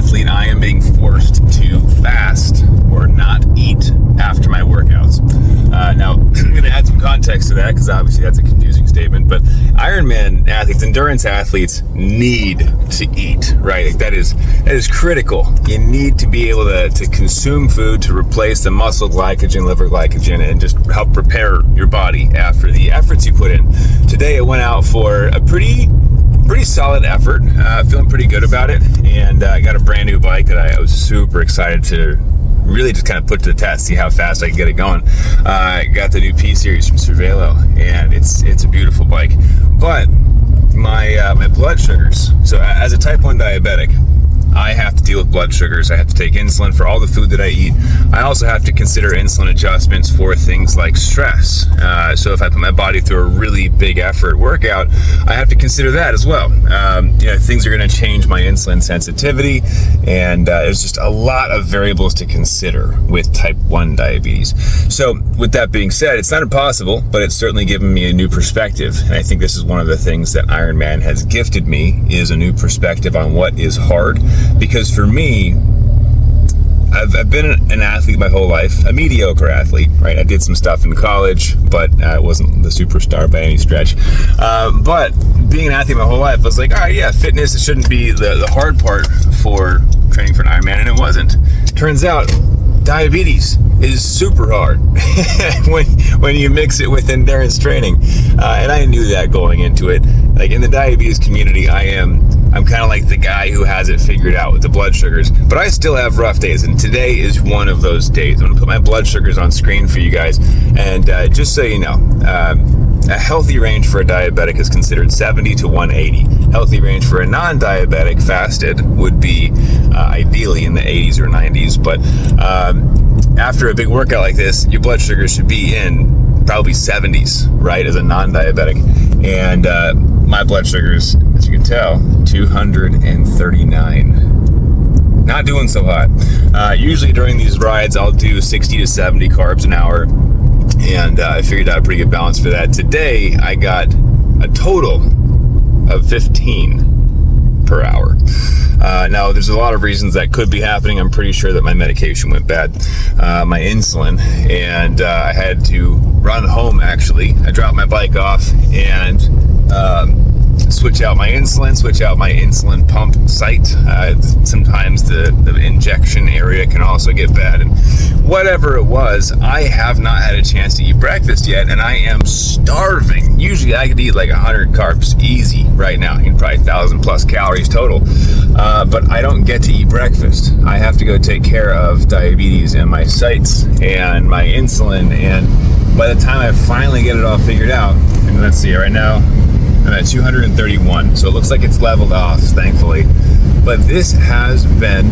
athlete, I am being forced to fast or not eat after my workouts. Now, I'm going to add some context to that because obviously that's a confusing statement, but Ironman athletes, endurance athletes need to eat, right? Like that is critical. You need to be able to consume food to replace the muscle glycogen, liver glycogen, and just help prepare your body after the efforts you put in. Today I went out for a pretty solid effort, feeling pretty good about it, and I got a brand new bike that I was super excited to really just kind of put to the test, see how fast I can get it going. I got the new P series from Cervelo, and it's a beautiful bike. But my blood sugars. So as a type 1 diabetic, I have to deal with blood sugars. I have to take insulin for all the food that I eat. I also have to consider insulin adjustments for things like stress. So if I put my body through a really big effort workout, I have to consider that as well. Things are going to change my insulin sensitivity, and there's just a lot of variables to consider with type 1 diabetes. So with that being said, it's not impossible, but it's certainly given me a new perspective. And I think this is one of the things that Ironman has gifted me, is a new perspective on what is hard. Because for me, I've been an athlete my whole life, a mediocre athlete, right? I did some stuff in college, but I wasn't the superstar by any stretch. But being an athlete my whole life, I was like, all right, yeah, fitness, it shouldn't be the hard part for training for an Ironman, and it wasn't. Turns out, diabetes is super hard when you mix it with endurance training. And I knew that going into it. Like in the diabetes community, I'm kind of like the guy who has it figured out with the blood sugars, but I still have rough days, and today is one of those days. I'm gonna put my blood sugars on screen for you guys, and just so you know, a healthy range for a diabetic is considered 70 to 180. Healthy range for a non-diabetic fasted would be ideally in the 80s or 90s, but after a big workout like this, your blood sugar should be in probably 70s, right, as a non-diabetic. And my blood sugars, as you can tell, 239. Not doing so hot. Usually during these rides, I'll do 60 to 70 carbs an hour, and I figured out a pretty good balance for that. Today, I got a total of 15 per hour. Now, there's a lot of reasons that could be happening. I'm pretty sure that my medication went bad, my insulin, and I had to run home, actually. I dropped my bike off and switch out my insulin pump site. Sometimes the injection area can also get bad, and whatever it was, I have not had a chance to eat breakfast yet, and I am starving. Usually I could eat like 100 carbs easy right now, probably 1,000 plus calories total, but I don't get to eat breakfast. I have to go take care of diabetes and my sites and my insulin, and by the time I finally get it all figured out, and let's see, right now I'm at 231, so it looks like it's leveled off, thankfully. But this has been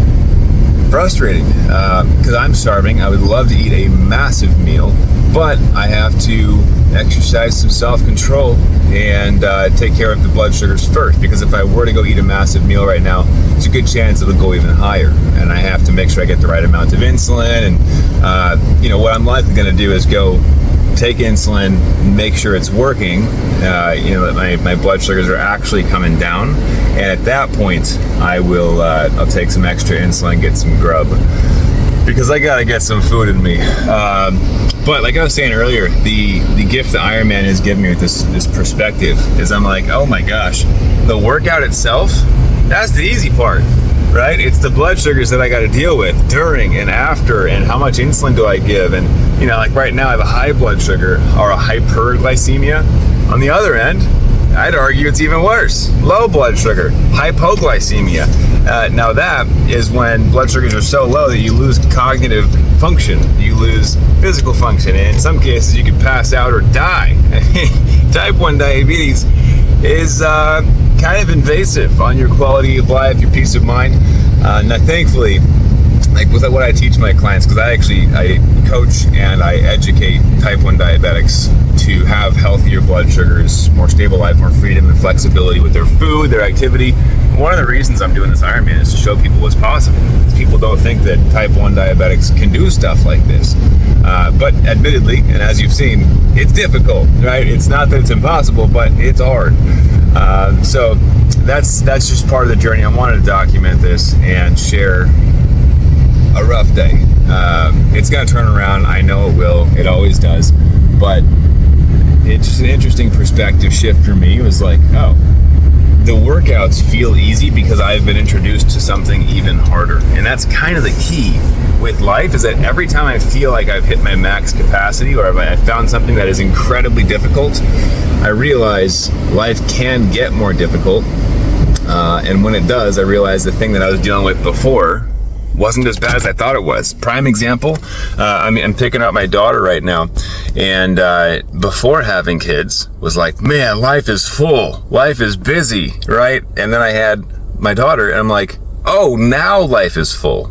frustrating because I'm starving. I would love to eat a massive meal, but I have to exercise some self-control and take care of the blood sugars first, because if I were to go eat a massive meal right now, it's a good chance it'll go even higher, and I have to make sure I get the right amount of insulin. And what I'm likely going to do is go take insulin, make sure it's working, that my blood sugars are actually coming down, and at that point I'll take some extra insulin, get some grub, because I gotta get some food in me. But like I was saying earlier, the gift that Ironman has given me with this perspective is, I'm like, oh my gosh, the workout itself, that's the easy part, right? It's the blood sugars that I got to deal with during and after, and how much insulin do I give. And like right now I have a high blood sugar, or a hyperglycemia. On the other end, I'd argue it's even worse. Low blood sugar, hypoglycemia. Now that is when blood sugars are so low that you lose cognitive function, you lose physical function, and in some cases you can pass out or die. Type 1 diabetes is kind of invasive on your quality of life, your peace of mind. Now thankfully, like with what I teach my clients, because I coach and I educate type 1 diabetics to have healthier blood sugars, more stable life, more freedom and flexibility with their food, their activity, one of the reasons I'm doing this Ironman is to show people what's possible. People don't think that type 1 diabetics can do stuff like this. But admittedly, and as you've seen, it's difficult, right? It's not that it's impossible, but it's hard. So that's just part of the journey. I wanted to document this and share a rough day. It's going to turn around. I know it will. It always does. But it's just an interesting perspective shift for me. It was like, oh, the workouts feel easy because I've been introduced to something even harder. And that's kind of the key with life, is that every time I feel like I've hit my max capacity or I found something that is incredibly difficult, I realize life can get more difficult. And when it does, I realize the thing that I was dealing with before wasn't as bad as I thought it was. Prime example, I'm picking up my daughter right now, and before having kids was like, man, life is full, life is busy, right? And then I had my daughter, and I'm like, oh, now life is full.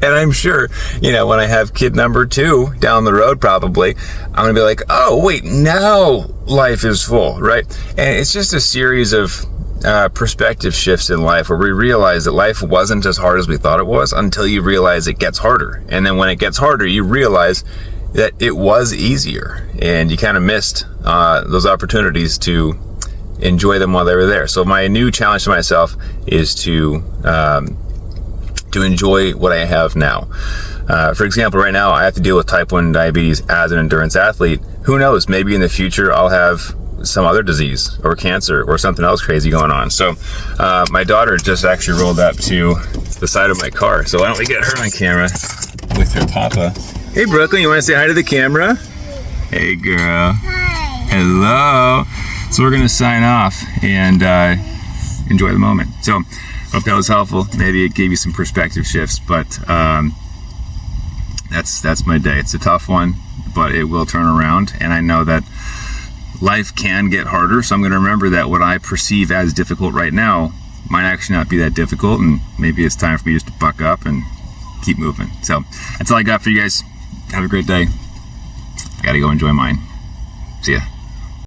And I'm sure, when I have kid number 2 down the road, probably, I'm gonna be like, oh, wait, now life is full, right? And it's just a series of perspective shifts in life where we realize that life wasn't as hard as we thought it was until you realize it gets harder. And then when it gets harder, you realize that it was easier, and you kind of missed those opportunities to enjoy them while they were there. So my new challenge to myself is to enjoy what I have now. For example, right now I have to deal with type 1 diabetes as an endurance athlete. Who knows, maybe in the future I'll have some other disease or cancer or something else crazy going on. So my daughter just actually rolled up to the side of my car. So why don't we get her on camera with her papa. Hey Brooklyn, you want to say hi to the camera? Hey girl. Hi. Hello. So we're going to sign off and enjoy the moment. So hope that was helpful. Maybe it gave you some perspective shifts, but that's my day. It's a tough one, but it will turn around. And I know that life can get harder, so I'm going to remember that what I perceive as difficult right now might actually not be that difficult, and maybe it's time for me just to buck up and keep moving. So that's all I got for you guys. Have a great day. I got to go enjoy mine. See ya.